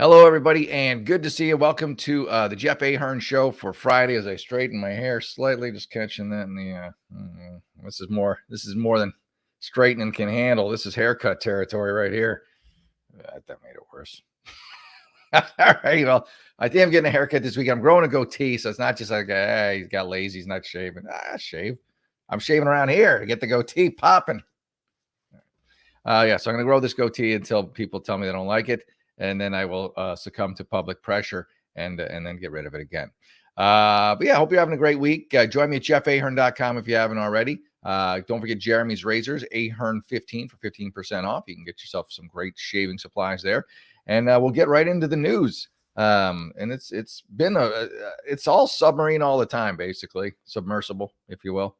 Hello, everybody, and good to see you. Welcome to the Jeff Ahern Show for Friday. As I straighten my hair slightly, just catching that in the. This is more. This is more than straightening can handle. This is haircut territory right here. That made it worse. All right. Well, I think I'm getting a haircut this week. I'm growing a goatee, so it's not just like he's got lazy. He's not shaving. Shave. I'm shaving around here to get the goatee popping. Yeah, so I'm going to grow this goatee until people tell me they don't like it, and then I will succumb to public pressure and then get rid of it again. But yeah, I hope you're having a great week. Join me at jeffahern.com if you haven't already. Don't forget Jeremy's Razors, Ahern15 for 15% off. You can get yourself some great shaving supplies there. And we'll get right into the news. And it's been it's all submarine all the time, basically, submersible, if you will.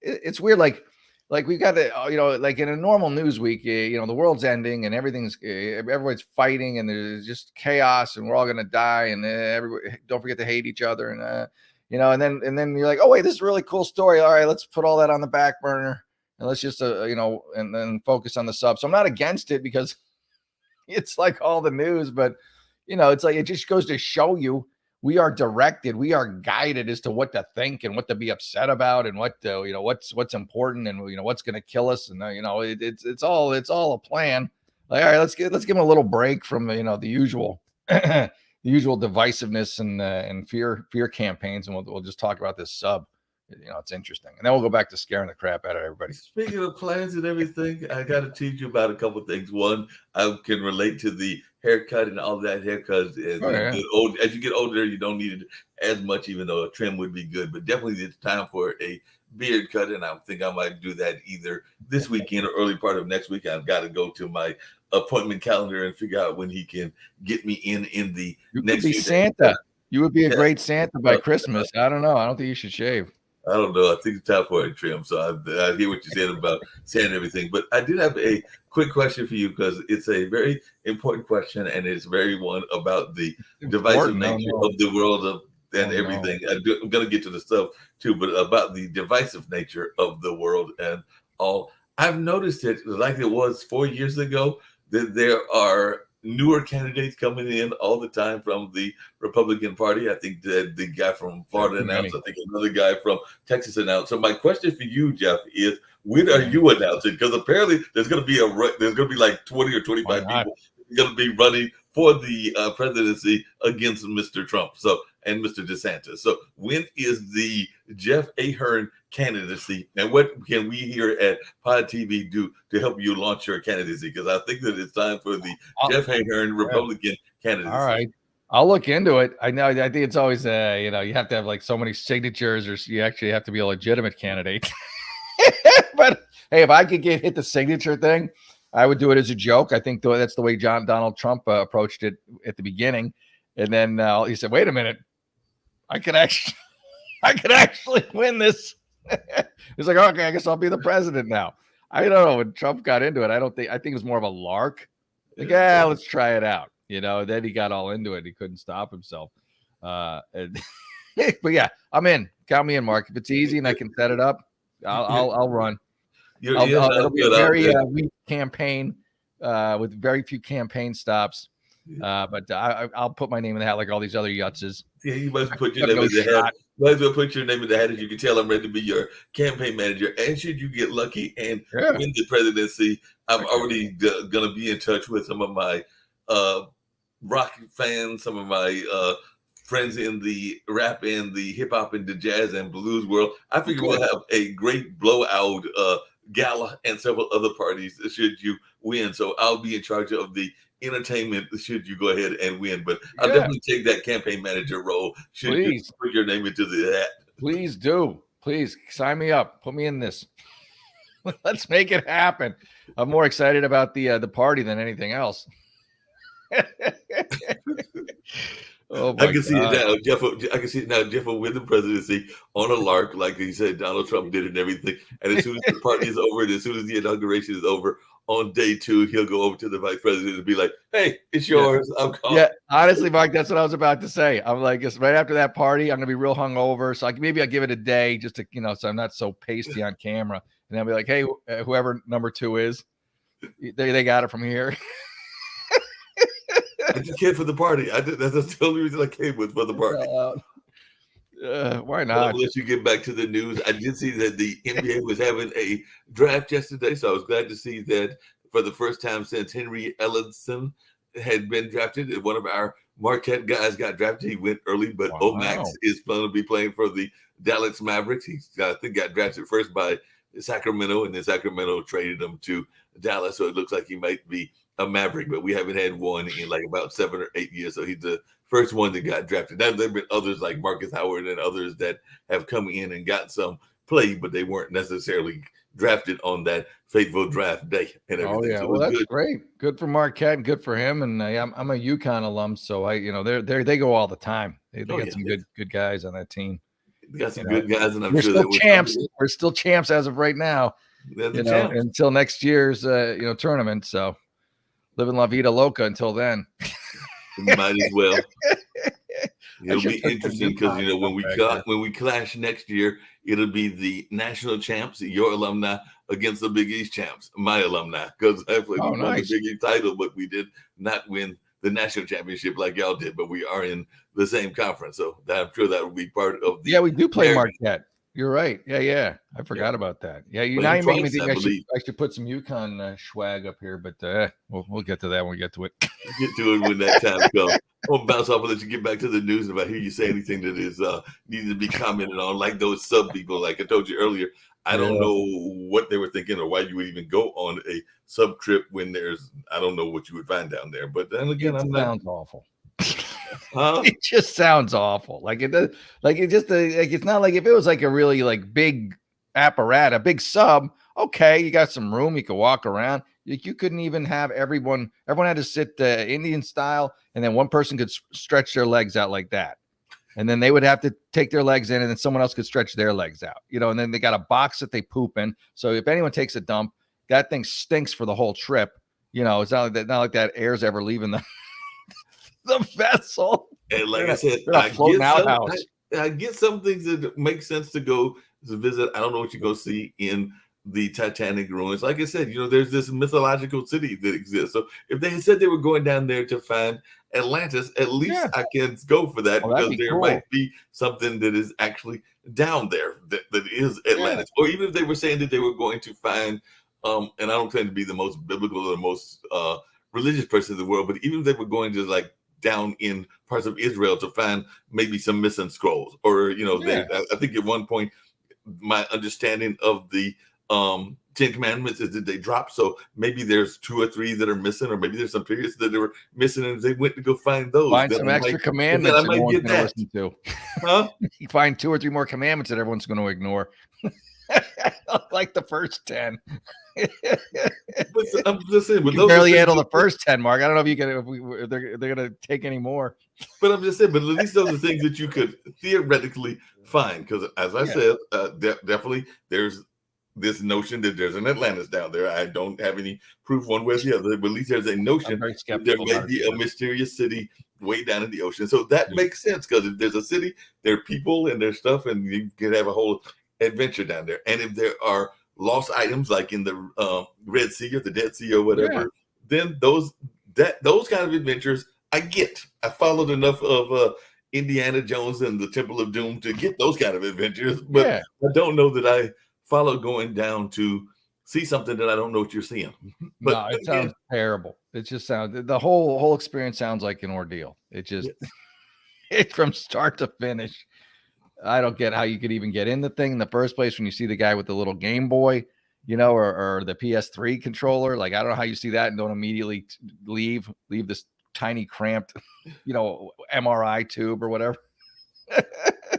It's weird, like we've got to, like in a normal news week, the world's ending and everybody's fighting and there's just chaos and we're all going to die and everybody don't forget to hate each other. And, and then you're like, oh, wait, this is a really cool story. All right, let's put all that on the back burner and let's just, and then focus on the sub. So I'm not against it because it's like all the news, but, it's like it just goes to show you we are directed, we are guided as to what to think and what to be upset about and what what's important and what's going to kill us, and it's all a plan. Like, all right, let's give them a little break from the usual the usual divisiveness and fear campaigns, and we'll just talk about this sub. It's interesting, and then we'll go back to scaring the crap out of everybody. Speaking of plans and everything, I got to teach you about a couple of things. One, I can relate to the haircut and all that. Haircuts as you get older, you don't need it as much, even though a trim would be good. But definitely, it's time for a beard cut, and I think I might do that either this weekend or early part of next week. I've got to go to my appointment calendar and figure out when he can get me in the next. You could be Santa. You would be a great Santa by Christmas. I don't know. I don't think you should shave. I don't know. I think it's time for a trim. So I hear what you said about saying everything. But I did have a quick question for you because it's a very important question, and it's very one about the divisive nature of the world and everything. I'm going to get to the stuff too, but about the divisive nature of the world and all. I've noticed it like it was 4 years ago that there are newer candidates coming in all the time from the Republican Party. I think that the guy from Florida announced. I think another guy from Texas announced. So my question for you, Jeff, is when are you announcing? Because apparently there's going to be like 20 or 25 people going to be running for the presidency against Mr. Trump. And Mr. DeSantis. So when is the Jeff Ahern candidacy, and what can we here at Pod TV do to help you launch your candidacy? Because I think that it's time for the Jeff Ahern Republican candidacy. All right, I'll look into it. I think it's always you have to have like so many signatures, or you actually have to be a legitimate candidate. But hey, if I could hit the signature thing, I would do it as a joke. I think that's the way Donald Trump approached it at the beginning, and then he said, "Wait a minute, I could actually win this." He's like, okay, I guess I'll be the president now. I don't know. When Trump got into it, I think it was more of a lark. Like, let's try it out. Then he got all into it. He couldn't stop himself. But yeah, I'm in. Count me in, Mark. If it's easy and I can set it up, I'll run. It'll be a very weak campaign with very few campaign stops. But I'll put my name in the hat like all these other yutzes. Yeah, you must put your name in the hat. Might as well put your name in the hat. As you can tell, I'm ready to be your campaign manager. And should you get lucky and win the presidency, I'm already going to be in touch with some of my rock fans, some of my friends in the rap and the hip hop and the jazz and blues world. I figure we'll have a great blowout gala and several other parties should you win. So I'll be in charge of the entertainment should you go ahead and win, but I'll definitely take that campaign manager role should you put your name into the hat. Please do. Please sign me up. Put me in this. Let's make it happen. I'm more excited about the party than anything else. Oh I can see it now, Jeff. I can see it now. Jeff will win the presidency on a lark, like he said, Donald Trump did and everything. And as soon as the party is over, and as soon as the inauguration is over, on day 2, he'll go over to the vice president and be like, "Hey, it's yours. I'm calling." Yeah, honestly, Mike, that's what I was about to say. I'm like, it's right after that party, I'm gonna be real hungover, so maybe I'll give it a day just to, so I'm not so pasty on camera, and I'll be like, "Hey, whoever number 2 is, they got it from here." I just came for the party. That's the only reason I came was for the party. Why But not? I'll let you get back to the news. I did see that the NBA was having a draft yesterday, so I was glad to see that for the first time since Henry Ellenson had been drafted, one of our Marquette guys got drafted. He went early, but Omax is going to be playing for the Dallas Mavericks. He, I think, got drafted first by Sacramento, and then Sacramento traded him to Dallas, so it looks like he might be a Maverick, but we haven't had one in like about 7 or 8 years, so he's the first one that got drafted. Now, there have been others like Marcus Howard and others that have come in and got some play, but they weren't necessarily drafted on that fateful draft day and everything. Oh yeah, so well that's good. great. Good for Marquette and good for him. And I'm a UConn alum, so they go all the time. They got some good guys on that team. They got some good guys, and I'm we're sure still champs. We're still champs as of right now. Until next year's tournament. So living La Vida Loca until then. Might as well. It'll be interesting because when we clash next year, it'll be the national champs, your alumni against the Big East champs, my alumni. Because we won the Big East title, but we did not win the national championship like y'all did. But we are in the same conference, so I'm sure that will be part of the. Yeah, we do play Marquette. You're right. Yeah. I forgot about that. Yeah, you made me think I should put some UConn swag up here, but we'll get to that when we get to it. Get to it when that time comes. I'll bounce off and let you get back to the news. If I hear you say anything that is needing to be commented on, like those sub people, like I told you earlier, I don't know what they were thinking or why you would even go on a sub trip when I don't know what you would find down there. But then again, sounds awful. Huh? It just sounds awful. It's not like if it was like a really like big apparatus, a big sub. Okay, you got some room, you could walk around. You couldn't even have everyone had to sit Indian style, and then one person could stretch their legs out like that, and then they would have to take their legs in, and then someone else could stretch their legs out, and then they got a box that they poop in, so if anyone takes a dump, that thing stinks for the whole trip. It's not like that air's ever leaving the vessel. And like I said, I get some things that make sense to go to visit. I don't know what you go see in the Titanic ruins. Like I said, there's this mythological city that exists. So if they had said they were going down there to find Atlantis, at least I can go for that because there might be something that is actually down there that is Atlantis. Or even if they were saying that they were going to find, and I don't claim to be the most biblical or the most religious person in the world, but even if they were going to like down in parts of Israel to find maybe some missing scrolls, or I think at one point my understanding of the 10 Commandments is that they dropped, so maybe there's 2 or 3 that are missing, or maybe there's some periods that they were missing and they went to go find those. Find some extra commandments I might get that. Listen to. Huh? You find 2 or 3 more commandments that everyone's going to ignore. Like the first 10. But I'm just saying, you barely handle the first 10, Mark. I don't know if you can. If they're going to take any more. But I'm just saying, but at least those are things that you could theoretically find, because as I said, definitely there's this notion that there's an Atlantis down there. I don't have any proof one way or the other, but at least there's a notion that there may be a mysterious city way down in the ocean. So that makes sense, because if there's a city, there are people and there's stuff, and you can have a whole adventure down there. And if there are lost items like in the Red Sea or the Dead Sea or whatever, then those kind of adventures I get. I followed enough of Indiana Jones and the Temple of Doom to get those kind of adventures, but I don't know that I follow going down to see something that I don't know what you're seeing. But no, it sounds terrible. It just sounds, the whole experience sounds like an ordeal. It just it from start to finish. I don't get how you could even get in the thing in the first place when you see the guy with the little Game Boy, or the PS3 controller. Like, I don't know how you see that and don't immediately leave this tiny cramped, MRI tube or whatever.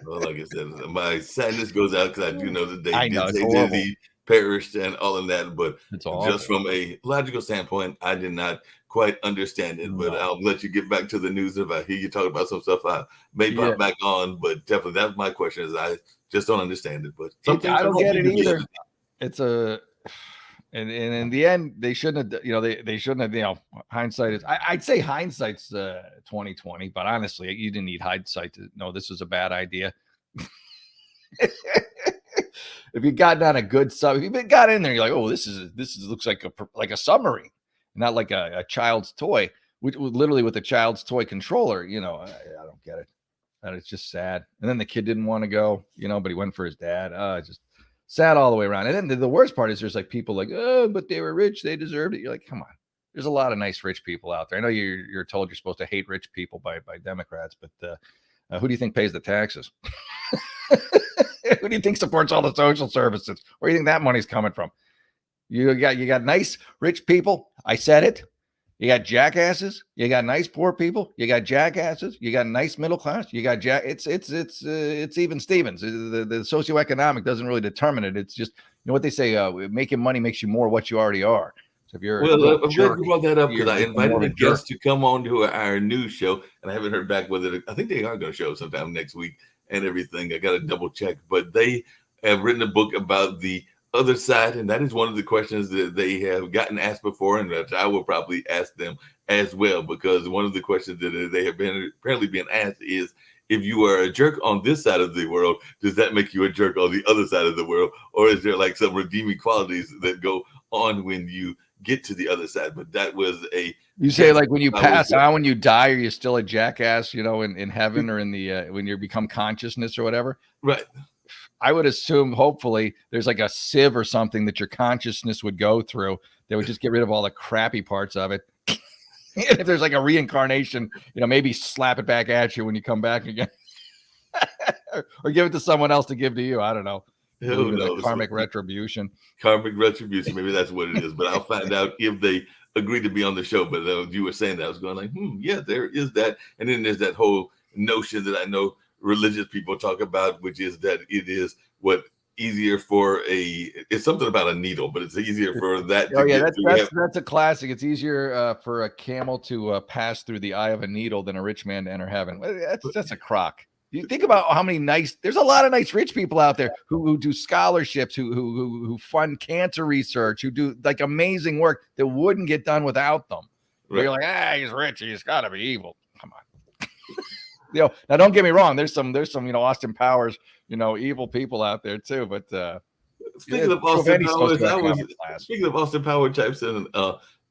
Well, like I said, my sadness goes out because I do know that they did say that he perished and all of that, but just from a logical standpoint, I did not quite understand it. But I'll let you get back to the news. If I hear you talk about some stuff, I may pop back on. But definitely, that's my question: is I just don't understand it. But I don't get it either. It's and in the end, they shouldn't have. They shouldn't have. Hindsight is. I'd say hindsight's 2020, but honestly, you didn't need hindsight to know this was a bad idea. If you got on a good sub, if you got in there, you're like, oh, this looks like a submarine, not like a child's toy. literally with the child's toy controller. I don't get it. And it's just sad. And then the kid didn't want to go, but he went for his dad. Just sad all the way around. And then the worst part is there's like people like, oh, but they were rich, they deserved it. You're like, come on. There's a lot of nice rich people out there. I know you're told you're supposed to hate rich people by Democrats, but who do you think pays the taxes? Who do you think supports all the social services? Where do you think that money's coming from? You got nice rich people. I said it. You got jackasses. You got nice poor people. You got jackasses. You got nice middle class. You got It's even Stevens. The socioeconomic doesn't really determine it. It's just what they say. Making money makes you more what you already are. So if you're I'm glad you brought that up because I invited a guest to come on to our news show, and I haven't heard back whether I think they are going to show sometime next week and everything. I got to double check, but they have written a book about the other side, and that is one of the questions that they have gotten asked before, and that I will probably ask them as well, because one of the questions that they have been apparently being asked is, if you are a jerk on this side of the world, does that make you a jerk on the other side of the world, or is there like some redeeming qualities that go on when you get to the other side? But that was you say like when you pass on, when you die, are you still a jackass, in heaven or in the when you become consciousness or whatever? Right. I would assume, hopefully, there's like a sieve or something that your consciousness would go through that would just get rid of all the crappy parts of it. And if there's like a reincarnation, maybe slap it back at you when you come back again, or give it to someone else to give to you. I don't know. Who knows? Karmic retribution. Karmic retribution. Maybe that's what it is. But I'll find out if they agree to be on the show. But you were saying that, I was going like, yeah, there is that. And then there's that whole notion that I know religious people talk about, which is that it is easier for it's something about a needle, but it's easier for that. That's a classic. It's easier for a camel to pass through the eye of a needle than a rich man to enter heaven. That's a crock. You think about how many there's a lot of nice rich people out there who do scholarships, who fund cancer research, who do like amazing work that wouldn't get done without them. Right. You're like, he's rich, he's got to be evil. Come on. Now don't get me wrong. There's some Austin Powers, evil people out there too. But speaking of Austin Powers, speaking of Austin Power types, and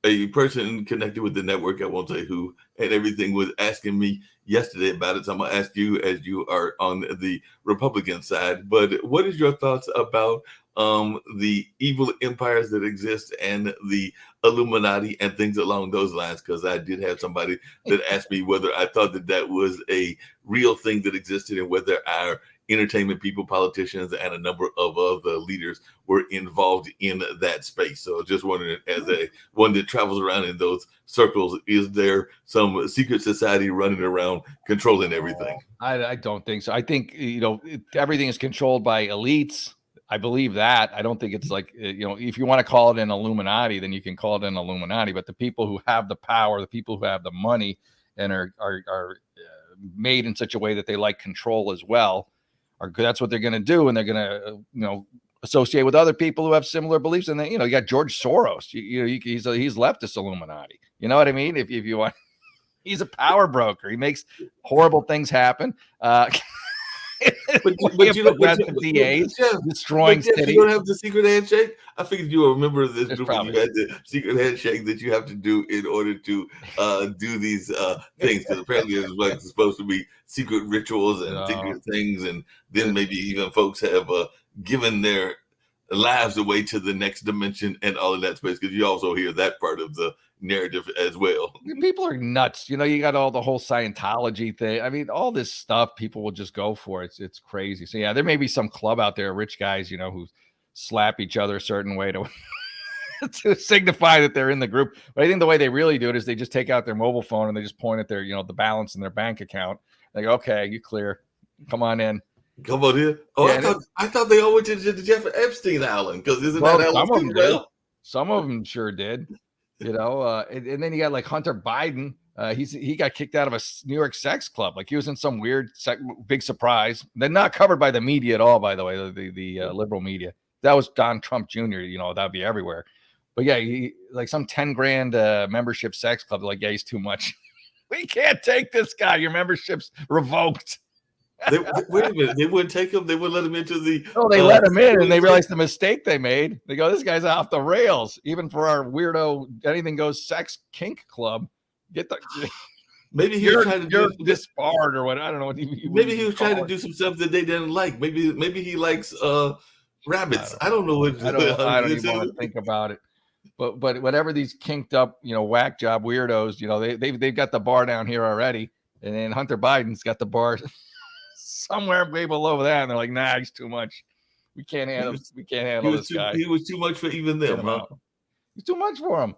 a person connected with the network, I won't say who, and everything, was asking me yesterday about it. So I'm gonna ask you, as you are on the Republican side, but what is your thoughts about the evil empires that exist and the Illuminati and things along those lines? Because I did have somebody that asked me whether I thought that was a real thing that existed, and whether our entertainment people, politicians, and a number of other leaders were involved in that space. So just wondering, as one that travels around in those circles, is there some secret society running around controlling everything? I don't think so. I think, everything is controlled by elites. I believe that. I don't think it's like, if you want to call it an Illuminati, then you can call it an Illuminati. But the people who have the power, the people who have the money and are made in such a way that they like control as well, that's what they're going to do. And they're going to, associate with other people who have similar beliefs. And then, you got George Soros. He's leftist Illuminati. You know what I mean? If you want, he's a power broker. He makes horrible things happen. But destroying cities. You don't have the secret handshake. I figured you will remember this group. You had the secret handshake that you have to do in order to do these things, because apparently it's like supposed to be secret rituals and secret things, and then maybe even folks have given their lives away to the next dimension and all of that space, because you also hear that part of the narrative as well. People are nuts. You got all the whole Scientology thing. I mean, all this stuff, people will just go for it. It's crazy. So yeah, there may be some club out there, rich guys, who slap each other a certain way to to signify that they're in the group. But I think the way they really do it is they just take out their mobile phone and they just point at their, the balance in their bank account. They go, okay, you clear. Come on in. Come on here. Oh, yeah, I thought they all went to the Jeff Epstein Island, because isn't that Island? Some of them sure did. And then you got like Hunter Biden. He got kicked out of a New York sex club. Like he was in some weird big surprise. They're not covered by the media at all, by the way, the liberal media. That was Don Trump Jr. That'd be everywhere. But yeah, he, like some 10 grand membership sex club. Like, yeah, he's too much. We can't take this guy. Your membership's revoked. Wait a minute. They wouldn't take him. They wouldn't let him into the. Oh, they let him in, and they realized the mistake they made. They go, this guy's off the rails. Even for our weirdo anything goes sex kink club, Get the. Maybe he was trying to you're do disbarred or what? I don't know what maybe he was trying to do some stuff that they didn't like. Maybe he likes rabbits. I don't know what. I don't even want to think about it. But whatever these kinked up, whack job weirdos, they've got the bar down here already, and then Hunter Biden's got the bar somewhere way below that, and they're like, nah, he's too much. We can't handle this guy. He was too much for even them, huh? He's too much for him.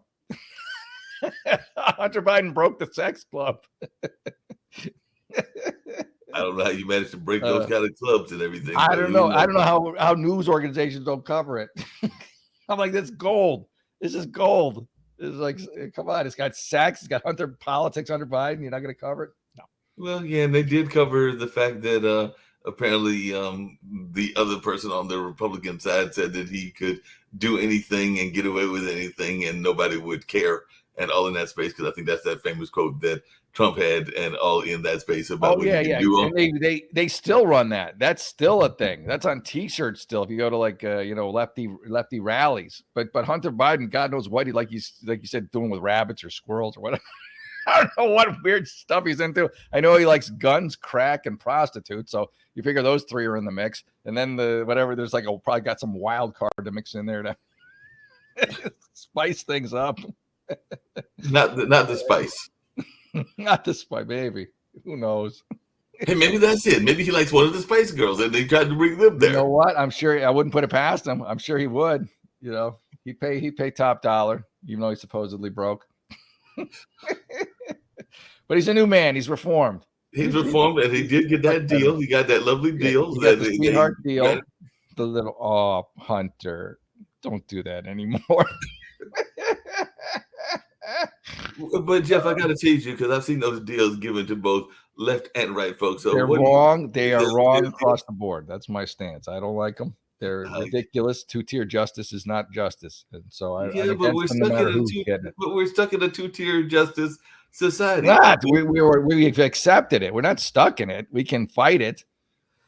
Hunter Biden broke the sex club. I don't know how you managed to break those kind of clubs and everything. I don't know. I don't know how news organizations don't cover it. I'm like, this gold. This is gold. It's like, come on. It's got sex. It's got politics under Biden. You're not going to cover it? No. Well, yeah, and they did cover the fact that apparently the other person on the Republican side said that he could do anything and get away with anything and nobody would care, and all in that space, because I think that's that famous quote that Trump had, and all in that space about what you can do. And they still run that. That's still a thing. That's on T-shirts still. If you go to like lefty rallies, but Hunter Biden, God knows what like you said, doing with rabbits or squirrels or whatever. I don't know what weird stuff he's into. I know he likes guns, crack, and prostitutes. So you figure those three are in the mix, and then there's like probably got some wild card to mix in there to spice things up. Not the spice. Not the spice, maybe. Who knows? Hey, maybe that's it. Maybe he likes one of the Spice Girls, and they tried to bring them there. You know what? I'm sure I wouldn't put it past him. I'm sure he would. He'd pay top dollar, even though he's supposedly broke. But he's a new man. He's reformed. He's reformed, and he did get that deal. He got that lovely deal. He got the sweetheart deal. The little Hunter, don't do that anymore. But Jeff, I got to tease you because I've seen those deals given to both left and right folks. So they're wrong. They are wrong across the board. That's my stance. I don't like them. They're ridiculous. Two-tier justice is not justice, and so but we're stuck in a two-tier justice society. We've accepted it. We're not stuck in it. We can fight it.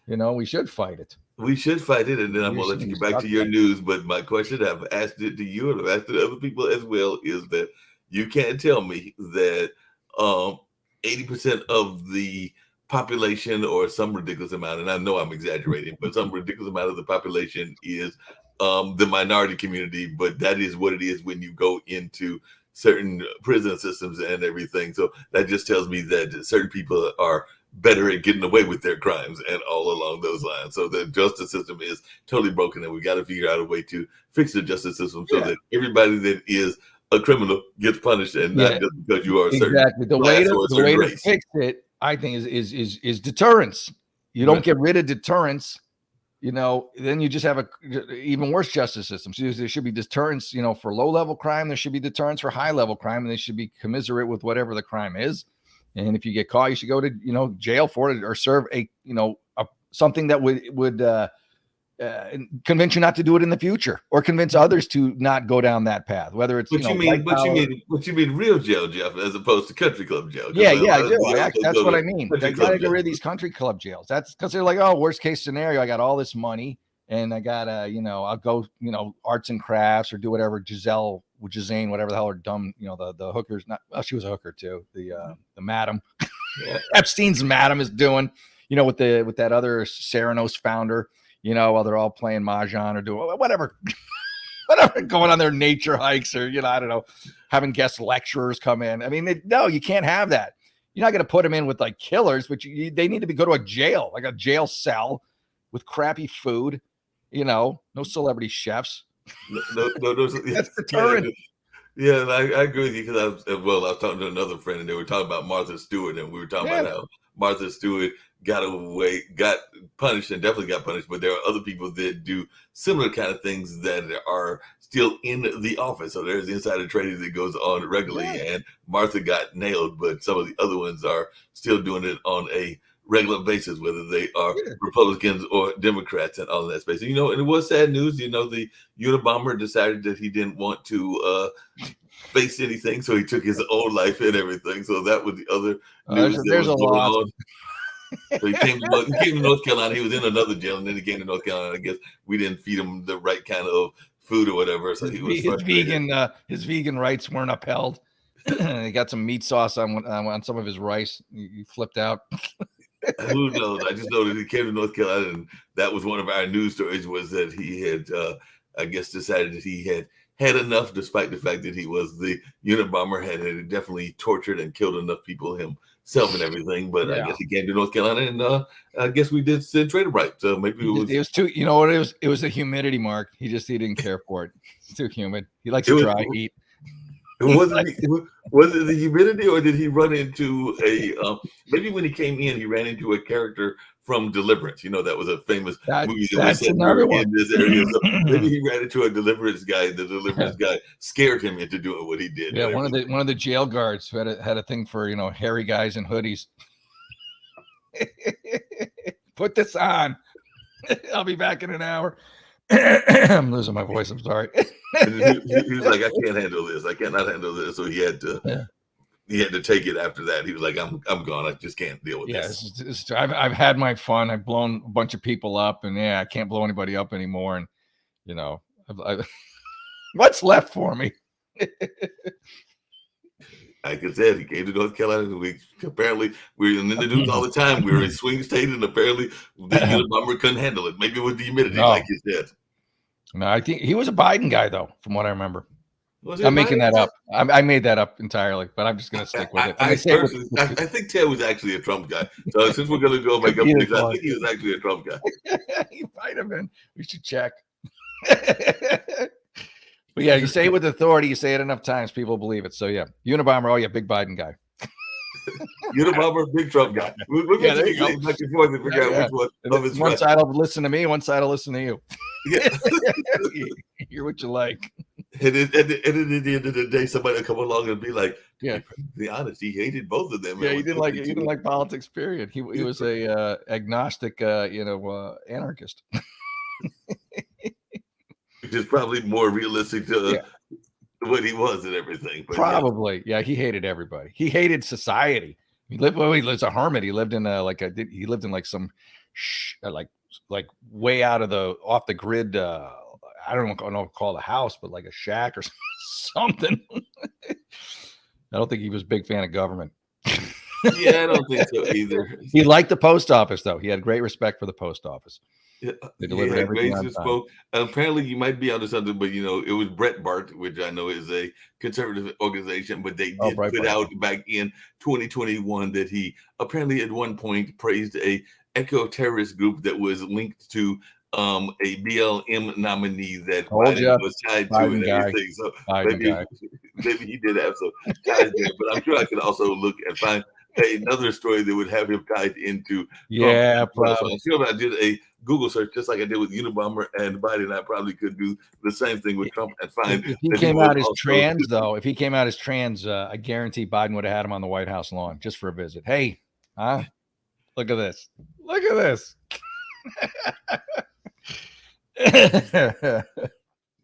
We should fight it. We should fight it, and then I'm going to let you get back to your news. But my question, I've asked it to you and I've asked it to other people as well, is that you can't tell me that 80% of the population, or some ridiculous amount, and I know I'm exaggerating, but some ridiculous amount of the population is the minority community, but that is what it is when you go into certain prison systems and everything. So that just tells me that certain people are better at getting away with their crimes and all along those lines. So the justice system is totally broken, and we got to figure out a way to fix the justice system so that everybody that is a criminal gets punished, and not just because you are a certain exactly the way to fix it, I think, is deterrence. You don't get rid of deterrence, then you just have a even worse justice system. So there should be deterrence, for low level crime. There should be deterrence for high level crime, and they should be commiserate with whatever the crime is. And if you get caught, you should go to jail for it, or serve something that would convince you not to do it in the future, or convince others to not go down that path. Whether it's you mean real jail, Jeff, as opposed to country club jail. Yeah, I do. That's what I mean. They gotta get rid of these country club jails. That's because they're like, oh, worst case scenario, I got all this money and I gotta, I'll go, arts and crafts or do whatever. Jazane, whatever the hell, are dumb. The hookers. She was a hooker too. The madam, Epstein's madam is doing. With that other Ceranos founder. While they're all playing mahjong or doing whatever, going on their nature hikes, or I don't know, having guest lecturers come in. I mean, no, you can't have that. You're not going to put them in with like killers, but they need to go to a jail, like a jail cell with crappy food. No celebrity chefs. No, that's deterrent. Yeah, and I agree with you because I was talking to another friend, and they were talking about Martha Stewart, and we were talking about how Martha Stewart got punished, and definitely got punished, but there are other people that do similar kind of things that are still in the office. So there's insider trading that goes on regularly, and Martha got nailed, but some of the other ones are still doing it on a regular basis, whether they are Republicans or Democrats and all of that space. And it was sad news. The Unabomber decided that he didn't want to face anything, so he took his own life and everything. So that was the other news. There's a lot. So he came to North Carolina. He was in another jail, and then he came to North Carolina. I guess we didn't feed him the right kind of food or whatever. So he was his vegan rights weren't upheld. He got some meat sauce on some of his rice. He flipped out. Who knows? I just know that he came to North Carolina, and that was one of our news stories, was that he had, I guess, decided that he had enough, despite the fact that he was the Unabomber, had definitely tortured and killed enough people himself and everything. But I guess he came to North Carolina, and I guess we did trade him right. So maybe it was too. You know what it was? It was the humidity, Mark. He didn't care for it. It's too humid. He likes dry heat. Was it the humidity, or did he run into maybe when he came in, he ran into a character from Deliverance? That was a famous movie that was set in this area. So maybe he ran into a Deliverance guy. The Deliverance guy scared him into doing what he did. Yeah, one of the jail guards who had a thing for hairy guys in hoodies. Put this on. I'll be back in an hour. I'm losing my voice. I'm sorry. He was like, I can't handle this. I cannot handle this. So he had to take it after that. He was like, I'm gone. I just can't deal with this. I've had my fun. I've blown a bunch of people up, and I can't blow anybody up anymore. And what's left for me? Like I said, he came to North Carolina. Apparently, we're in the news all the time. We were in swing state, and apparently the Unabomber couldn't handle it. Maybe it was the humidity, like you said. No, I think he was a Biden guy, though, from what I remember. I'm making that up. I made that up entirely, but I'm just going to stick with it. I think Ted was actually a Trump guy. So since we're going to go make up things, I think he was actually a Trump guy. He might have been. We should check. But yeah, you say it with authority. You say it enough times, people believe it. So yeah, Unabomber. Oh yeah, big Biden guy. Unabomber, big Trump guy. We're going to go back and forth and figure out which one of his one side will listen to me, one side will listen to you. Yeah. Hear what you like. And at the end of the day, somebody will come along and be like, to be honest, he hated both of them. Yeah, he didn't like politics, period. He was a agnostic, anarchist. Which is probably more realistic to what he was and everything. But probably, he hated everybody. He hated society. He lived a hermit. He lived in like some like way out of off the grid. I don't know what to call the house, but like a shack or something. I don't think he was a big fan of government. Yeah, I don't think so either. He liked the post office, though. He had great respect for the post office. Yeah, they delivered everything on time. Apparently, you might be onto something, but it was Breitbart, which I know is a conservative organization, but they did put out back in 2021 that he apparently at one point praised a eco-terrorist group that was linked to a BLM nominee that Biden was tied to and everything. So maybe he did have some ties there, but I'm sure I could also look and find another story that would have him tied into. Probably. So I'm sure if I did a Google search, just like I did with Unabomber and Biden, I probably could do the same thing with Trump and find. If he came out as trans, though, I guarantee Biden would have had him on the White House lawn just for a visit. Hey, look at this. Look at this.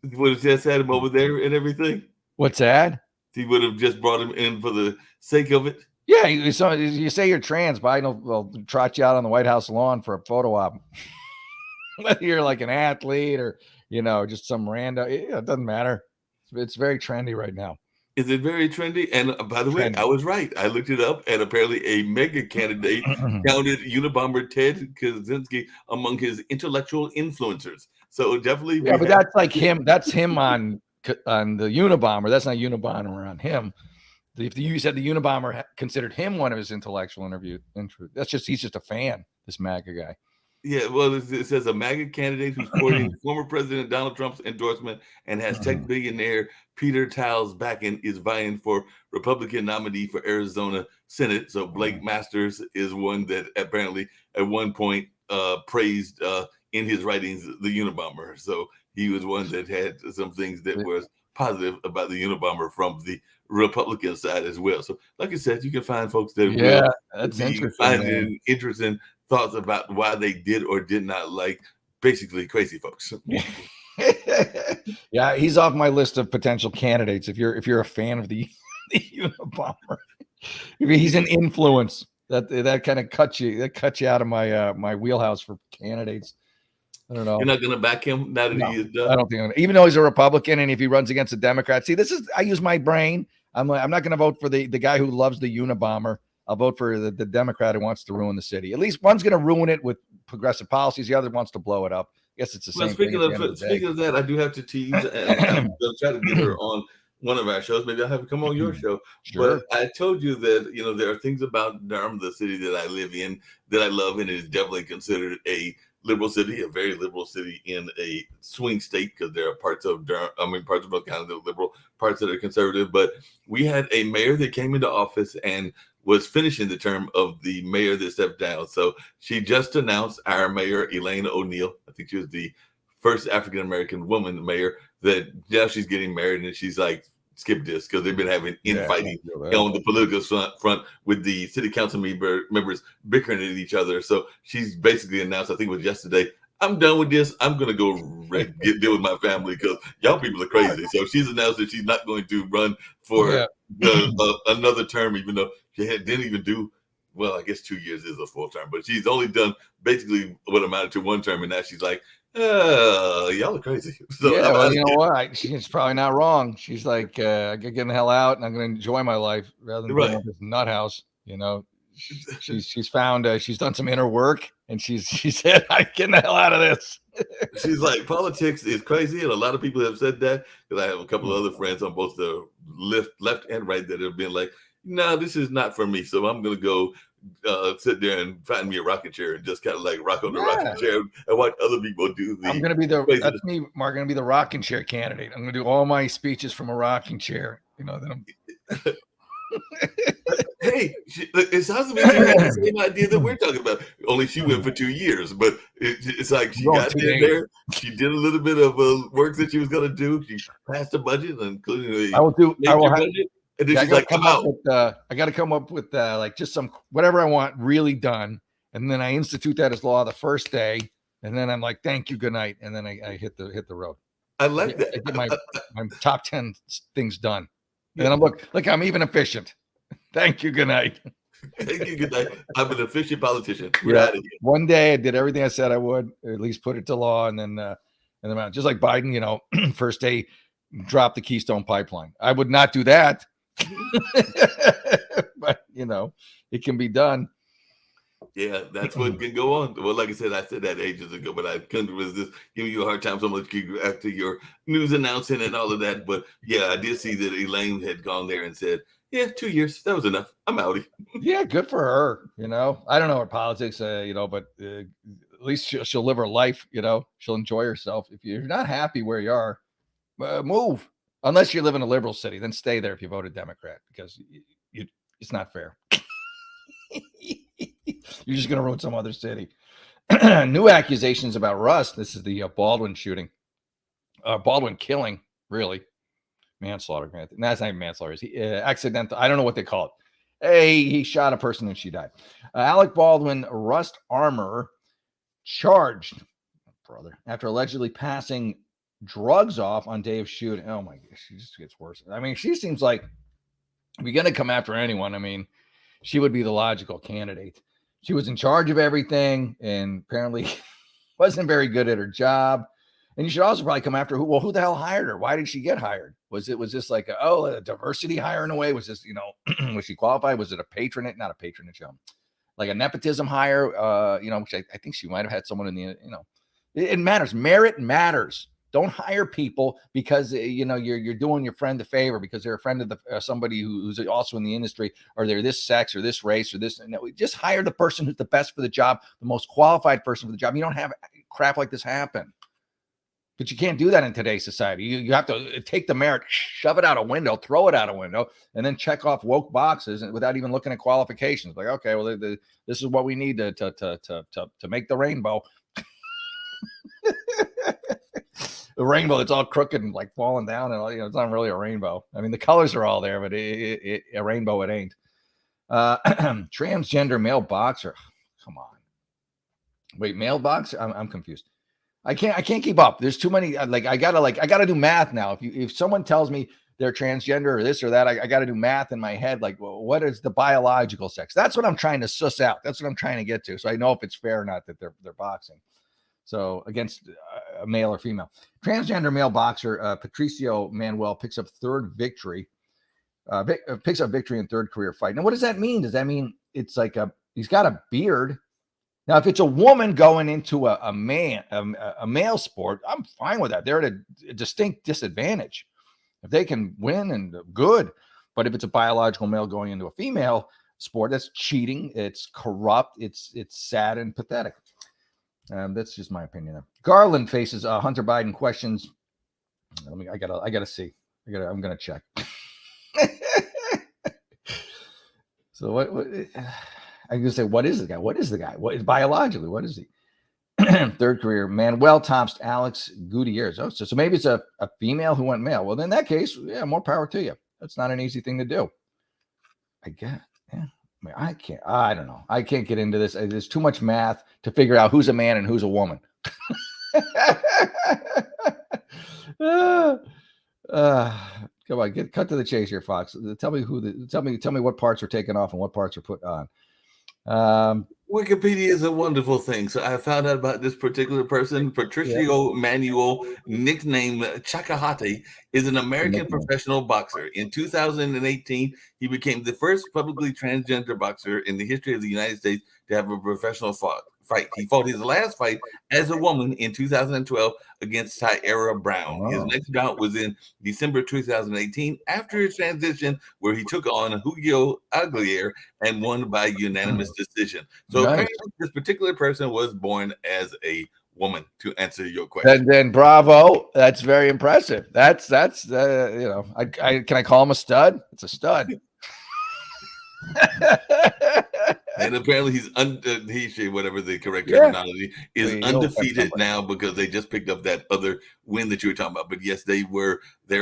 Would have just had him over there and everything. What's that? He would have just brought him in for the sake of it. Yeah, so you say you're trans, Biden will trot you out on the White House lawn for a photo op. Whether you're like an athlete or just some random, it doesn't matter. It's very trendy right now. Is it very trendy? And by the way, I was right. I looked it up, and apparently a mega candidate counted Unabomber Ted Kaczynski among his intellectual influencers. So definitely, but that's like him. That's him on the Unabomber. That's not Unabomber on him. If you said the Unabomber considered him one of his intellectual he's just a fan. This MAGA guy. Yeah, well, it says a MAGA candidate who's courting former President Donald Trump's endorsement and has tech billionaire Peter Thiel's backing is vying for Republican nominee for Arizona Senate. So Blake Masters is one that apparently at one point praised in his writings the Unabomber. So he was one that had some things that was positive about the Unabomber from the Republican side as well. So like I said, you can find folks that that's interesting. Interesting thoughts about why they did or did not like basically crazy folks. Yeah, he's off my list of potential candidates. If you're a fan of the Unabomber, he's an influence that kind of cuts you out of my wheelhouse for candidates. I don't know. You're not going to back him now that he is done? I don't think. Even though he's a Republican, and if he runs against a Democrat, I use my brain. I'm not going to vote for the guy who loves the Unabomber. I'll vote for the Democrat who wants to ruin the city. At least one's going to ruin it with progressive policies. The other wants to blow it up. I guess it's the Well, same thing at the end of the speaking of that, I do have to tease, and I'm going to try to get her on one of our shows. Maybe I'll have her come on your show. Sure. But I told you that there are things about Durham, the city that I live in, that I love, and it is definitely considered a liberal city, a very liberal city in a swing state, because there are parts of Durham, parts of North Carolina that are liberal, parts that are conservative. But we had a mayor that came into office and was finishing the term of the mayor that stepped down. So she just announced, our mayor, Elaine O'Neill, I think she was the first African-American woman mayor, that now she's getting married, and she's like, skip this, because they've been having infighting on the political front with the city council members bickering at each other. So she's basically announced, I think it was yesterday, I'm done with this. I'm going to go deal with my family because y'all people are crazy. So she's announced that she's not going to run for another term, even though she didn't even do, well, I guess 2 years is a full term, but she's only done basically what amounted to one term. And now she's like, y'all are crazy. So yeah, well, you know what? She's probably not wrong. She's like, I gotta get the hell out, and I'm going to enjoy my life rather than dealing with this nut house. She's found she's done some inner work, and she said, I'm getting the hell out of this. She's like, politics is crazy, and a lot of people have said that, because I have a couple of other friends on both the left and right that have been like, no, this is not for me. So I'm going to go sit there and find me a rocking chair and just kind of like rock on the rocking chair and watch other people do the. I'm going to be that's me, Mark. Going to be the rocking chair candidate. I'm going to do all my speeches from a rocking chair. Then I'm. Hey, it sounds to me like you had the same idea that we're talking about. Only she went for 2 years, but it's like she got there. She did a little bit of work that she was going to do. She passed the budget, including budget. And then she's like, I'm out. I got to come up with like just some whatever I want really done, and then I institute that as law the first day, and then I'm like, thank you, good night, and then I hit the road. I like that. I get my top 10 things done, and then I'm look, I'm even efficient. Thank you, good night. Thank you, good night. I'm an efficient politician. We're out of here. One day I did everything I said I would, or at least put it to law, and then just like Biden, first day drop the Keystone Pipeline. I would not do that. But it can be done. Yeah, that's what can go on. Well, like I said that ages ago, but I couldn't resist giving you a hard time so much after your news announcement and all of that. But yeah, I did see that Elaine had gone there and said, yeah, 2 years, that was enough. I'm outie. Yeah, good for her. I don't know her politics, but at least she'll live her life. She'll enjoy herself. If you're not happy where you are, move. Unless you live in a liberal city, then stay there if you voted Democrat, because it's not fair. You're just going to ruin some other city. New accusations about Rust. This is the Baldwin shooting. Baldwin killing, really. Manslaughter. No, that's not even manslaughter. Accidental. I don't know what they call it. Hey, he shot a person and she died. Alec Baldwin, Rust Armor, charged, brother, after allegedly passing drugs off on day of shooting. Oh my gosh, she just gets worse. I mean, she seems like if you're gonna come after anyone, I mean, she would be the logical candidate. She was in charge of everything and apparently wasn't very good at her job. And you should also probably come after who the hell hired her? Why did she get hired? Was this like a diversity hire in a way? Was this, was she qualified? Was it a patronage? Not a patronage, like a nepotism hire, which I think she might have had someone in the, it matters. Merit matters. Don't hire people because you're doing your friend a favor because they're a friend of somebody who's also in the industry, or they're this sex or this race or this. No, just hire the person who's the best for the job, the most qualified person for the job. You don't have crap like this happen. But you can't do that in today's society. You have to take the merit, shove it out a window, throw it out a window, and then check off woke boxes without even looking at qualifications. Like, okay, well, this is what we need to make the rainbow. The rainbow that's all crooked and like falling down, and it's not really a rainbow. I mean, the colors are all there, but a rainbow it ain't. Transgender male boxer. Come on. Wait, male boxer? I'm confused. I can't keep up. There's too many. I gotta do math now. If someone tells me they're transgender or this or that, I got to do math in my head. Like, well, what is the biological sex? That's what I'm trying to suss out. That's what I'm trying to get to. So I know if it's fair or not that they're boxing. So against a male or female. Transgender male boxer Patricio Manuel picks up third victory Picks up victory in third career fight. Now, what does that mean? Does that mean it's like he's got a beard? Now, if it's a woman going into a male sport, I'm fine with that. They're at a distinct disadvantage. If they can win, and good. But if it's a biological male going into a female sport, that's cheating. It's corrupt. It's sad and pathetic. That's just my opinion. Garland faces Hunter Biden questions. I gotta see. I'm gonna check. So what I'm gonna say, what is the guy? What is the guy? What is biologically? What is he? Third career, Manuel Tops Alex Gutierrez. Oh, so maybe it's a female who went male. Well, in that case, yeah, more power to you. That's not an easy thing to do. I guess. Yeah. I don't know. I can't get into this. There's too much math to figure out who's a man and who's a woman. Come on, cut to the chase here, Fox. Tell me tell me what parts are taken off and what parts are put on. Wikipedia is a wonderful thing. So I found out about this particular person. Patricio Manuel, nicknamed Chakahate, is an American professional boxer. In 2018, he became the first publicly transgender boxer in the history of the United States to have a professional fight. He fought his last fight as a woman in 2012 against Tyara Brown. Wow. His next bout was in December 2018 after his transition, where he took on Hugo Aguirre and won by unanimous decision. So apparently this particular person was born as a woman, to answer your question. And then bravo. That's very impressive. That's can I call him a stud? It's a stud. And apparently he's whatever the correct terminology is, undefeated now, because they just picked up that other win that you were talking about. But yes, their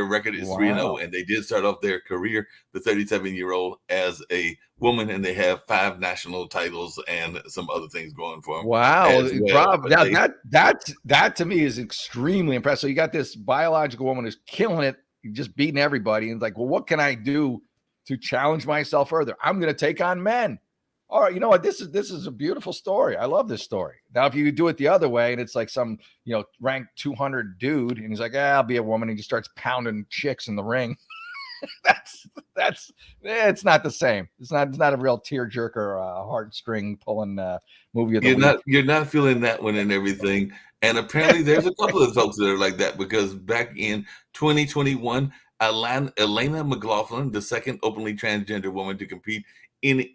record is 3-0, and they did start off their career, the 37-year-old, as a woman, and they have 5 national titles and some other things going for them. Wow, Rob, that to me is extremely impressive. So you got this biological woman who's killing it, just beating everybody, and it's like, well, what can I do to challenge myself further? I'm going to take on men. All right, you know what? This is a beautiful story. I love this story. Now, if you do it the other way, and it's like some ranked 200 dude, and he's like, I'll be a woman, and he starts pounding chicks in the ring. It's not the same. It's not a real tearjerker or a heartstring pulling movie of the week. You're not feeling that one and everything. And apparently, there's a couple of folks that are like that, because back in 2021, Elena McLaughlin, the second openly transgender woman to compete in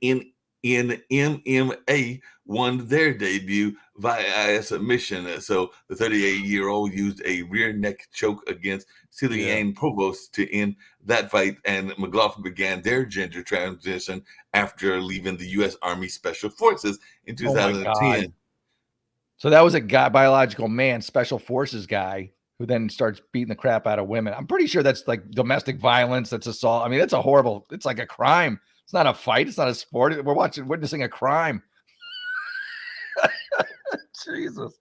MMA, won their debut via submission. So the 38-year-old used a rear neck choke against Celiane Provost to end that fight, and McLaughlin began their gender transition after leaving the U.S. Army Special Forces in 2010. So that was a biological man, Special Forces guy, who then starts beating the crap out of women. I'm pretty sure that's like domestic violence. That's assault. I mean, it's like a crime. It's not a fight. It's not a sport. We're witnessing a crime. Jesus.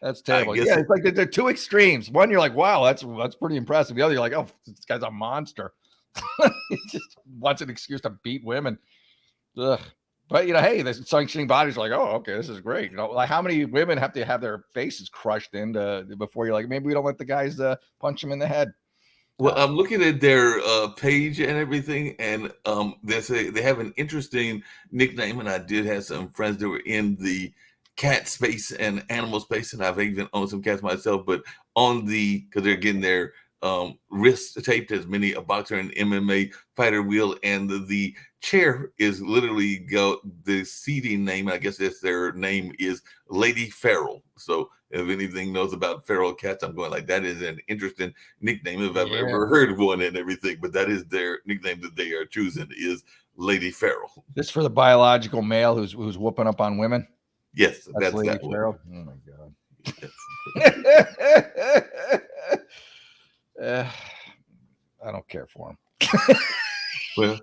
That's terrible. Yeah, it's like they're two extremes. One, you're like, wow, that's pretty impressive. The other, you're like, oh, this guy's a monster. He just wants an excuse to beat women. Ugh. But, hey, the sanctioning bodies are like, oh, okay, this is great. Like, how many women have to have their faces crushed in before you're like, maybe we don't let the guys punch them in the head? Well, I'm looking at their page and everything, and they have an interesting nickname, and I did have some friends that were in the cat space and animal space, and I've even owned some cats myself, but because they're getting their wrists taped as many a boxer and MMA fighter will, and the chair is literally the seating name, I guess that's their name, is Lady Feral. So if anything knows about feral cats, I'm going like, that is an interesting nickname if I've ever heard one and everything, but that is their nickname that they are choosing, is Lady Feral. This for the biological male who's whooping up on women? Yes, that's Lady Feral. Oh my God. I don't care for him. Well,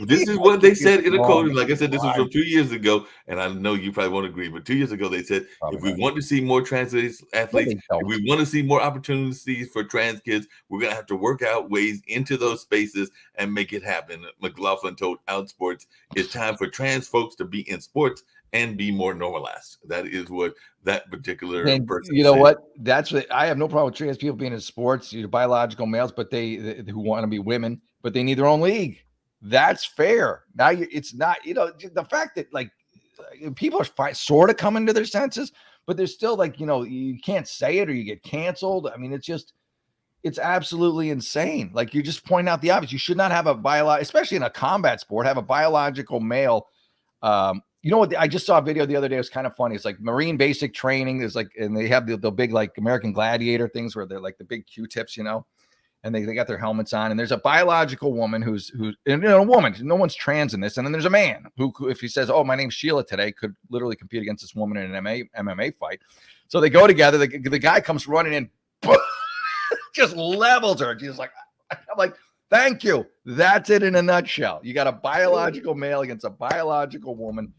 this is what they said in the code. Like I said, this was from 2 years ago, and I know you probably won't agree, but 2 years ago they said, if we want to see more trans athletes, if we want to see more opportunities for trans kids, we're going to have to work out ways into those spaces and make it happen. McLaughlin told Outsports, it's time for trans folks to be in sports and be more normalized. That is what that particular person said. What? That's what I have no problem with trans people being in sports, biological males, but they who want to be women, but they need their own league. That's fair. Now it's not, the fact that like people are sort of coming to their senses, but there's still like, you can't say it or you get canceled. I mean, it's absolutely insane. Like you're just pointing out the obvious. You should not have especially in a combat sport, have a biological male. You know what? I just saw a video the other day. It was kind of funny. It's like Marine basic training. There's like, and they have the big like American Gladiator things where they're like the big Q-tips, and they got their helmets on. And there's a biological woman who's a woman. No one's trans in this. And then there's a man who, if he says, "Oh, my name's Sheila today," could literally compete against this woman in an MMA fight. So they go together. The guy comes running in, just levels her. She's like, I'm like, thank you. That's it in a nutshell. You got a biological male against a biological woman.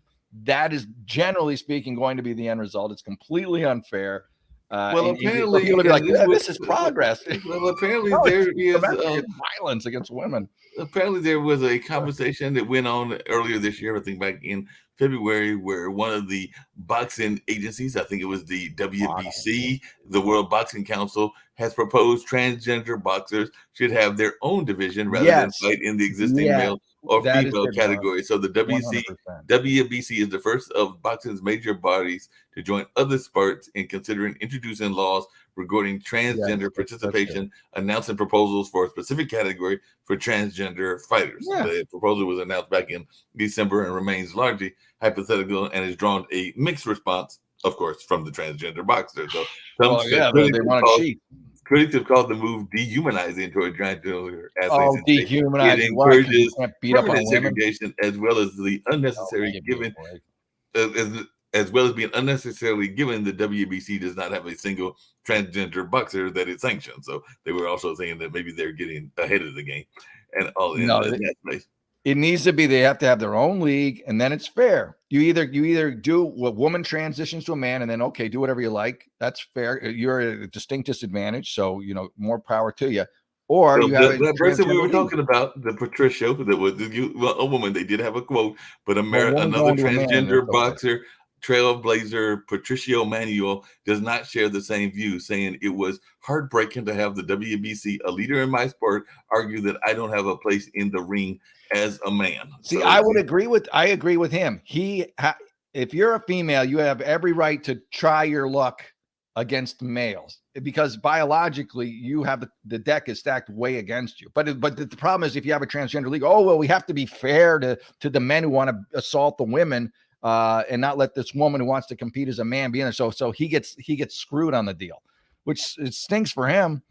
That is generally speaking going to be the end result. It's completely unfair. Well, apparently, people be like, this is progress. Well, apparently there is violence against women. Apparently, there was a conversation that went on earlier this year, I think back in February, where one of the boxing agencies, I think it was the WBC, the World Boxing Council, has proposed transgender boxers should have their own division rather than fight in the existing male or female category. So the WBC is the first of boxing's major bodies to join other sports in considering introducing laws regarding transgender participation, announcing proposals for a specific category for transgender fighters. The proposal was announced back in December and remains largely hypothetical and has drawn a mixed response, of course, from the transgender boxers. So they want to cheat. Critics have called the move dehumanizing toward transgender athletes. Oh, dehumanizing! It encourages permanent segregation as well as the unnecessary as well as being unnecessarily given. The WBC does not have a single transgender boxer that it sanctions. So they were also saying that maybe they're getting ahead of the game and all in that place. It needs to be, they have to have their own league, and then it's fair. You either do what woman transitions to a man, and then do whatever you like. That's fair. You're at a distinct disadvantage, so more power to you. Or you have that person we were talking about, the Patricia, that was a woman. They did have a quote, but another transgender boxer, trailblazer Patricio Manuel, does not share the same view, saying it was heartbreaking to have the WBC, a leader in my sport, argue that I don't have a place in the ring as a man. See, I agree with him. If you're a female, you have every right to try your luck against males, because biologically you have the deck is stacked way against you. But the problem is, if you have a transgender league, we have to be fair to the men who want to assault the women, and not let this woman who wants to compete as a man be in there. So he gets screwed on the deal, which it stinks for him.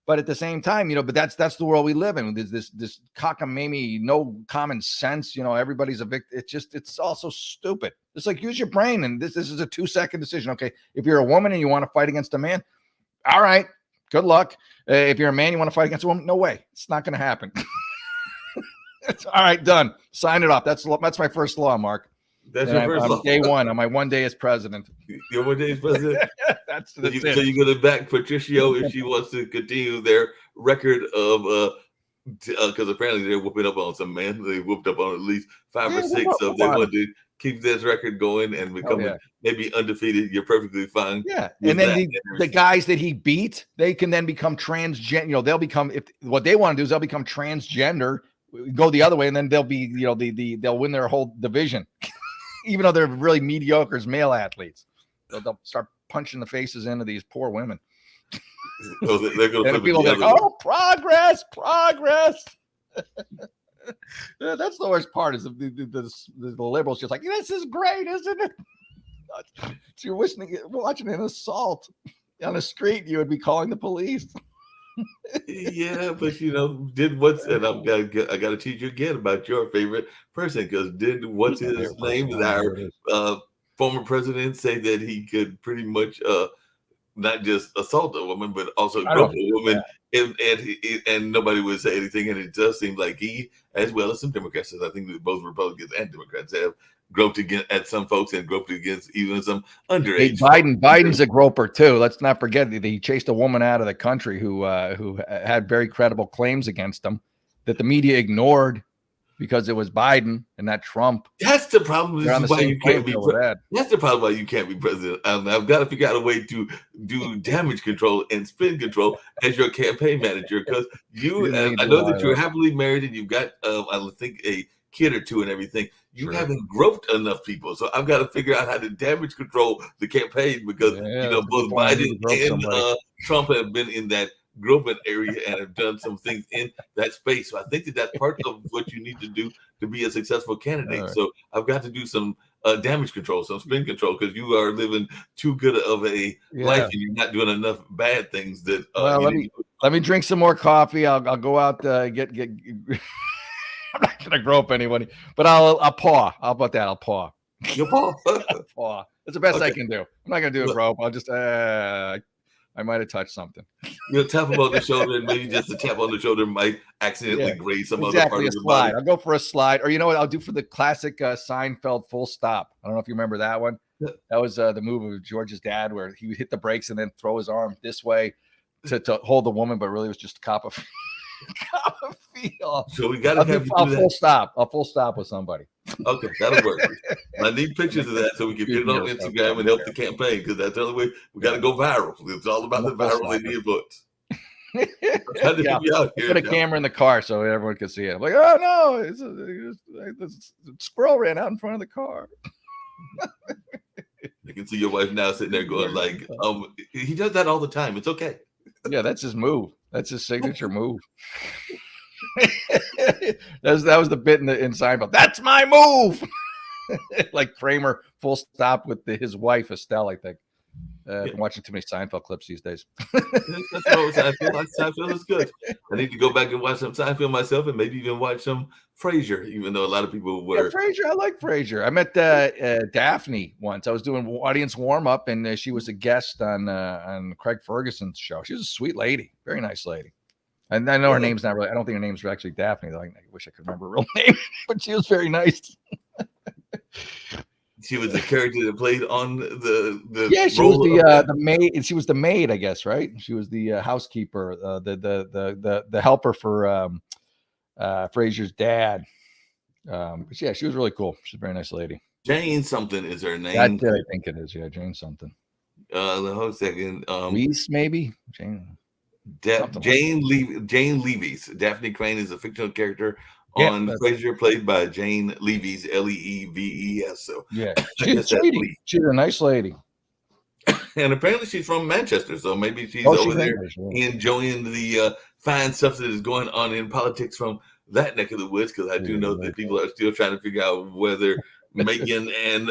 But at the same time, but that's the world we live in. There's this cockamamie, no common sense. Everybody's a victim. It's also stupid. It's like, use your brain. And this is a 2-second decision. Okay, if you're a woman and you want to fight against a man, all right, good luck. If you're a man, you want to fight against a woman, no way. It's not going to happen. It's all right, done. Sign it off. That's my first law, Mark. That's your first law. Day one on my 1 day as president. Your 1 day as president? That's so you're going to back Patricio if she wants to continue their record of because apparently they're whooping up on some men. They whooped up on at least 5 or 6. So if they want to keep this record going and become maybe undefeated, you're perfectly fine. Yeah. And then the guys that he beat, they can then become transgender. They'll become, if what they want to do is they'll become transgender, go the other way, and then they'll be, they'll win their whole division. Even though they're really mediocre as male athletes, they'll start punching the faces into these poor women. So they're going to people are like, progress. That's the worst part, is the liberals just like, this is great, isn't it? So you're watching an assault on the street, you would be calling the police. Yeah, but and I got to teach you again about your favorite person, because what's his name, our former president, say that he could pretty much not just assault a woman but also grope a woman, and nobody would say anything. And it does seem like he, as well as some Democrats, I think that both Republicans and Democrats have groped at some folks and groped against even some underage. Biden's a groper too. Let's not forget that he chased a woman out of the country who had very credible claims against him that the media ignored. because it was Biden and not Trump. That's the problem. They're on the Why same you can't be. with that. That's the problem. Why you can't be president. I've got to figure out a way to do damage control and spin control as your campaign manager, because You didn't need I to know lie, that you're though. happily married and you've got, I think, a kid or two and everything. You Sure. haven't groped enough people, so I've got to figure out how to damage control the campaign, because Yeah, that's a both good point. I need Biden to grope and somebody. Trump have been in that groping area and have done some things in that space. So I think that that's part of what you need to do to be a successful candidate. Right. So I've got to do some damage control, some spin control, because you are living too good of a life and you're not doing enough bad things that. Well, let me drink some more coffee. I'll go out get. I'm not gonna grope anybody, but I'll paw. How about that? I'll paw. Your paw. Paw. That's the best I can do. I'm not gonna do a Look. grope. I'll just I might have touched something. Tap him on the shoulder, and maybe just a tap on the shoulder might accidentally graze some other part of the slide. body. I'll go for a slide, or you know what? I'll do for the classic Seinfeld full stop. I don't know if you remember that one. Yeah. That was the movie with George's dad, where he would hit the brakes and then throw his arm this way to hold the woman, but really it was just a cop of feel. So we got to have you do that. Full stop. I'll full stop with somebody. Okay, that'll work. I need pictures of that so we can get it on Instagram and help the campaign, because that's the only way we got to go viral. It's all about the viral and the influence. Put a camera in the car so everyone can see it. I'm like, oh no, it's a squirrel ran out in front of the car. You can see your wife now sitting there going like, he does that all the time. It's okay. Yeah, that's his move. That's his signature move. that was the bit in Seinfeld. That's my move. Like Kramer, full stop with his wife Estelle, I think. I've been watching too many Seinfeld clips these days. That's what I feel like. Seinfeld is good. I need to go back and watch some Seinfeld myself, and maybe even watch some Frasier, even though a lot of people were. Yeah, Frasier, I like Frasier. I met Daphne once. I was doing audience warm up, and she was a guest on Craig Ferguson's show. She was a sweet lady, very nice lady. And I know her name's not really. I don't think her name's actually Daphne. Though. I wish I could remember her real name, but she was very nice. She was the character that played on the yeah. She was the maid. She was the maid, I guess, right? She was the housekeeper, the helper for Frasier's dad. But yeah, she was really cool. She's a very nice lady. Jane something is her name. I think it is. Yeah, Jane something. Hold a second. Reese, maybe Jane. Jane Levy's. Daphne Crane is a fictional character on Frasier, played by Jane Levy's, Leves. So yeah, she's a nice lady. And apparently she's from Manchester, so maybe she's over there enjoying the fine stuff that is going on in politics from that neck of the woods. Because I do know that people are still trying to figure out whether Meghan and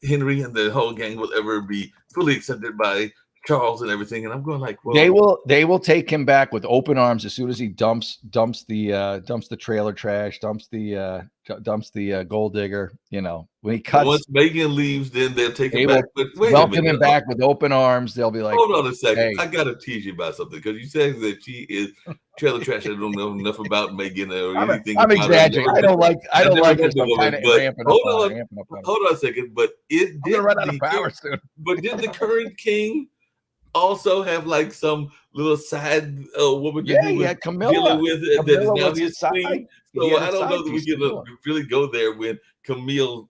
Henry and the whole gang will ever be fully accepted by Charles and everything. And I'm going like, well, they will take him back with open arms as soon as he dumps the trailer trash, dumps the gold digger. You know, when he cuts. Once Meghan leaves, then they'll take him back. But welcome him back with open arms. They'll be like, hold on a second. Hey. I gotta tease you about something, because you said that she is trailer trash. I don't know enough about Meghan or anything. I'm exaggerating. I don't like it. Hold on a second. But it did run out of power soon. But did the current king also have like some little side woman that he was dealing with that is now his queen? So I don't know that we can really go there when Camille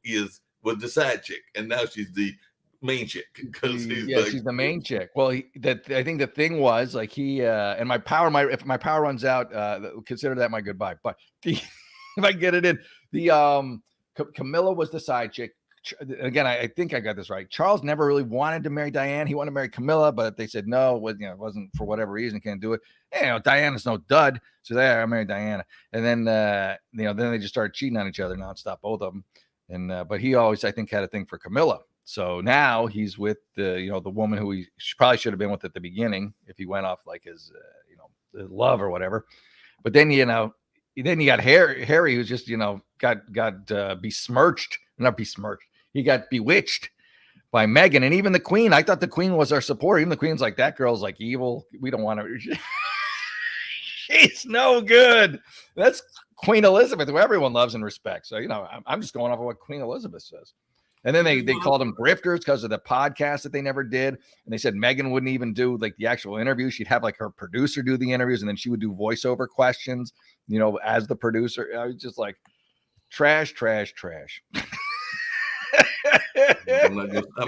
was the side chick, and now she's the main chick. She's the main chick. Well, I think the thing was like he and if my power runs out, consider that my goodbye. But if I get it in, the Camilla was the side chick. Again, I think I got this right. Charles never really wanted to marry Diane. He wanted to marry Camilla, but they said no. It wasn't for whatever reason. Can't do it. Diana's no dud. So there, I married Diana, and then then they just started cheating on each other nonstop, both of them. And but he always, I think, had a thing for Camilla. So now he's with the woman who he probably should have been with at the beginning if he went off like his love or whatever. But then you got Harry who's just got besmirched, not besmirched. He got bewitched by Meghan, and even the Queen. I thought the Queen was our supporter. Even the Queen's like, that girl's like evil. We don't want her. She's no good. That's Queen Elizabeth, who everyone loves and respects. So I'm just going off of what Queen Elizabeth says. And then they called them grifters because of the podcast that they never did. And they said Meghan wouldn't even do like the actual interview. She'd have like her producer do the interviews, and then she would do voiceover questions, as the producer. I was just like, Trash, trash, trash. I'm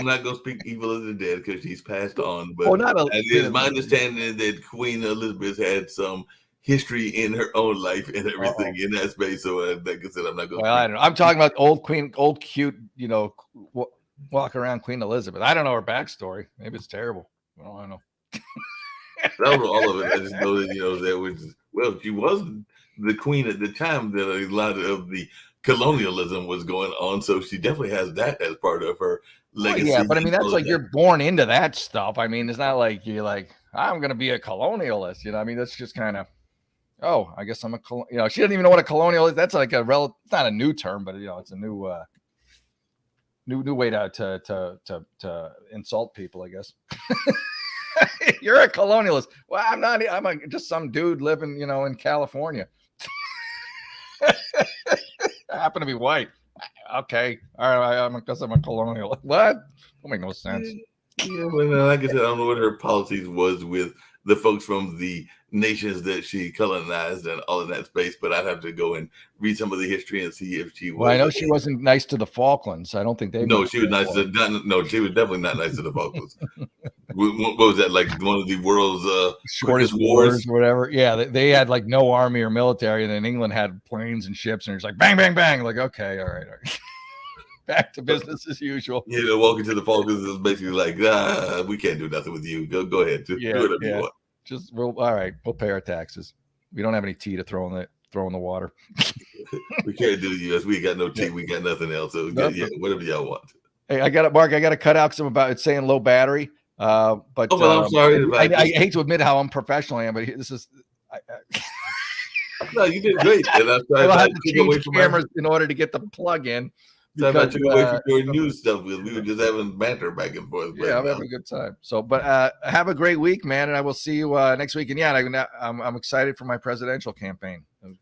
not gonna speak evil of the dead because she's passed on. But Queen it is my understanding that Queen Elizabeth had some history in her own life and everything in that space. So, like I said, I'm not going. Well, I don't know. I'm talking about old Queen, old cute, walk around Queen Elizabeth. I don't know her backstory. Maybe it's terrible. I don't know. I don't know all of it. I just know that she was the queen at the time that a lot of the colonialism was going on. So she definitely has that as part of her legacy. Yeah, but I mean, that's like you're born into that stuff. I mean, it's not like you're like, I'm going to be a colonialist. I mean, that's just kind of, oh, I guess I'm a she doesn't even know what a colonial is. That's like it's not a new term, but it's a new way to insult people, I guess. You're a colonialist. Well, I'm not. I'm just some dude living, in California. I happen to be white. Okay, all right. I guess I'm a colonialist. What? Don't make no sense. Yeah, well, like I said, I don't know what her policies was with the folks from the nations that she colonized and all of that space, but I'd have to go and read some of the history and see if she was. Well, I know she wasn't nice to the Falklands. I don't think they. No, she was nice to. No, she was definitely not nice to the Falklands. What was that, like one of the world's shortest wars or whatever? Yeah, they had like no army or military, and then England had planes and ships, and it's like bang, bang, bang. Like, okay, all right. Back to business as usual. Yeah, walking to the Falklands is basically like, we can't do nothing with you. Go ahead, do whatever you want. All right, we'll pay our taxes. We don't have any tea to throw in the water. We can't do the U.S. We got no tea. We got nothing else. So whatever y'all want. Hey, I got it, Mark. I got to cut out it's saying low battery. But I'm sorry. I hate to admit how unprofessional I am, but this is. No, you did great. And I'm sorry. I had to change cameras in order to get the plug in. Because, I took away from your news stuff. We were just having banter back and forth. Yeah, I'm having a good time. So, but have a great week, man, and I will see you next week. And I'm excited for my presidential campaign. And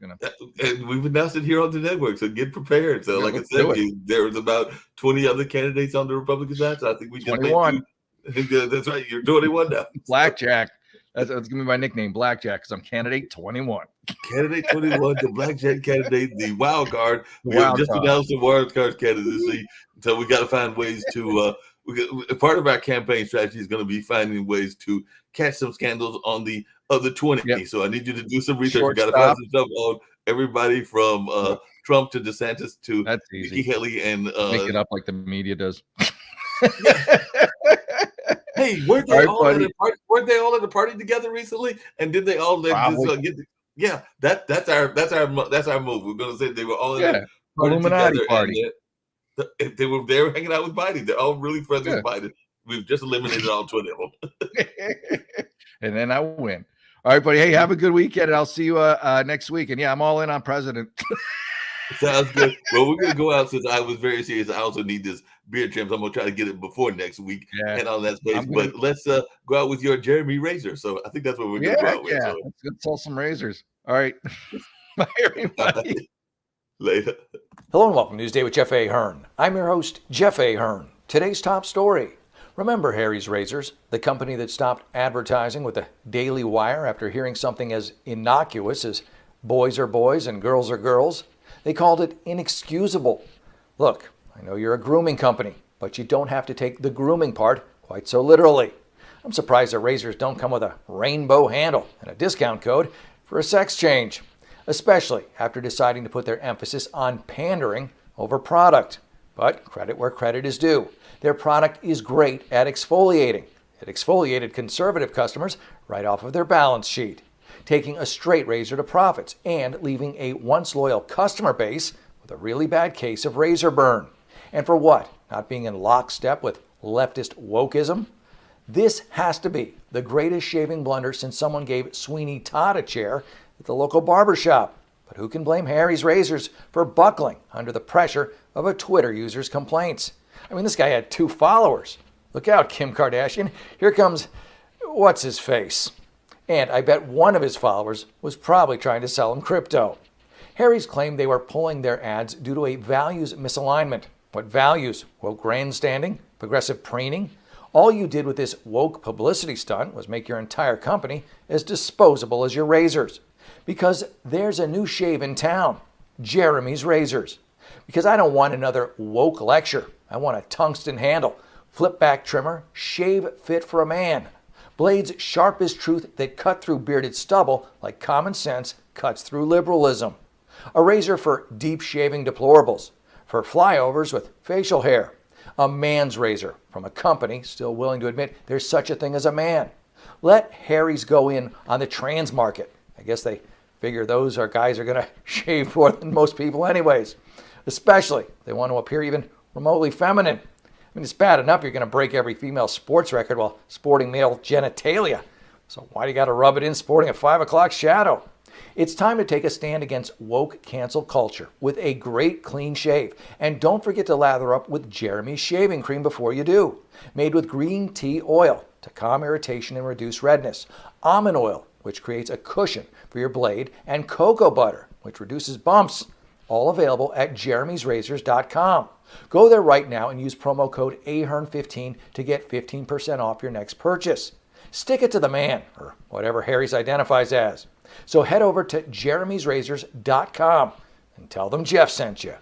we've announced it here on the network, so get prepared. So, like I said, there was about 20 other candidates on the Republican side. So I think we just 21. That's right. You're 21 now. Blackjack. That's gonna be my nickname, Blackjack, because I'm candidate 21. Candidate 21, the Blackjack candidate, the wild card. We have just announced the wild card candidacy, so we got to find ways to. Part of our campaign strategy is going to be finding ways to catch some scandals on the other 20. Yep. So I need you to do some research. We got to find some stuff on everybody from Trump to DeSantis to Nikki Haley and make it up like the media does. Hey, weren't they all at a party together recently? And did they all get that's our move. We're gonna say they were all in a Illuminati party. They were hanging out with Biden. They're all really friends with Biden. We've just eliminated all 20 of them. And then I win. All right, buddy. Hey, have a good weekend. And I'll see you next week. And I'm all in on president. Sounds good. Well, we're gonna go out since I was very serious. I also need this beard trim, so I'm gonna try to get it before next week and all that space. But let's go out with your Jeremy razor. So I think that's what we're gonna go out with. Yeah, let's sell some razors. All right. Bye, everybody. Later. Hello and welcome to Newsday with Jeff Ahern. I'm your host, Jeff Ahern. Today's top story. Remember Harry's Razors, the company that stopped advertising with the Daily Wire after hearing something as innocuous as boys are boys and girls are girls? They called it inexcusable. Look, I know you're a grooming company, but you don't have to take the grooming part quite so literally. I'm surprised the razors don't come with a rainbow handle and a discount code for a sex change, especially after deciding to put their emphasis on pandering over product. But credit where credit is due. Their product is great at exfoliating. It exfoliated conservative customers right off of their balance sheet, taking a straight razor to profits and leaving a once loyal customer base with a really bad case of razor burn. And for what? Not being in lockstep with leftist wokeism? This has to be the greatest shaving blunder since someone gave Sweeney Todd a chair at the local barbershop. But who can blame Harry's Razors for buckling under the pressure of a Twitter user's complaints? I mean, this guy had 2 followers. Look out, Kim Kardashian. Here comes what's his face. And I bet one of his followers was probably trying to sell him crypto. Harry's claimed they were pulling their ads due to a values misalignment. What values? Woke grandstanding? Progressive preening? All you did with this woke publicity stunt was make your entire company as disposable as your razors. Because there's a new shave in town, Jeremy's Razors. Because I don't want another woke lecture. I want a tungsten handle, flip back trimmer, shave fit for a man. Blades sharp as truth that cut through bearded stubble like common sense cuts through liberalism. A razor for deep shaving deplorables, for flyovers with facial hair. A man's razor from a company still willing to admit there's such a thing as a man. Let Harry's go in on the trans market. I guess they figure those are guys are going to shave more than most people anyways. Especially if they want to appear even remotely feminine. I mean, it's bad enough you're going to break every female sports record while sporting male genitalia. So why do you got to rub it in sporting a 5 o'clock shadow? It's time to take a stand against woke cancel culture with a great clean shave. And don't forget to lather up with Jeremy's shaving cream before you do. Made with green tea oil to calm irritation and reduce redness. Almond oil, which creates a cushion for your blade. And cocoa butter, which reduces bumps. All available at jeremy'srazors.com. Go there right now and use promo code Ahern15 to get 15% off your next purchase. Stick it to the man, or whatever Harry's identifies as. So head over to jeremy'srazors.com and tell them Jeff sent you.